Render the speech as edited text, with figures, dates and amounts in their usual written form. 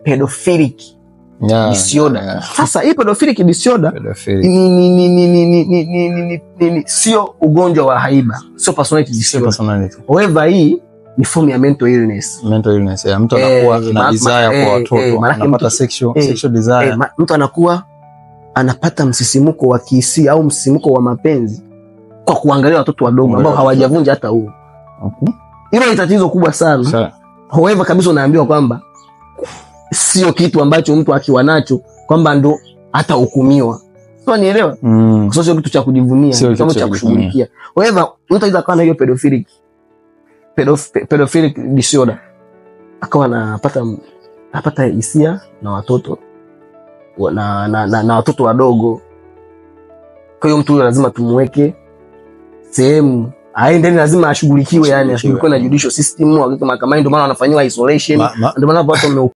pedophilic disorder. Sasa hii pedophilic disorder ni sio ugonjwa wa haiba, sio personality disorder. However, hii ni form ya mental illness. Mental illness, ya mtu anakuwa na desire kwa watoto, anapata sexual desire. Mtu anakuwa anapata msisimuko wa kihisia au msisimuko wa mapenzi kwa kuangalia watoto wadogo ambao hawajavunja hata huu. Hilo ni tatizo kubwa sana. However, kabisa unaambiwa kwamba sio kitu ambacho mtu akiwa nacho kwamba ndo hata hukumiwa. Sio, nielewa? Kwa sio kitu cha kujivunia, sio kitu cha kushughulikia. However, mtu anaweza kuwa na hiyo pedophilic disorder akawa anapata hisia na watoto na watoto wadogo. Kwa hiyo mtu lazima tumweke sehemu aende, lazima ashughulikiwe, yani ashughulikiwe na judicial system, mahakamani. Ndio maana wanafanywa isolation, ndio maana watu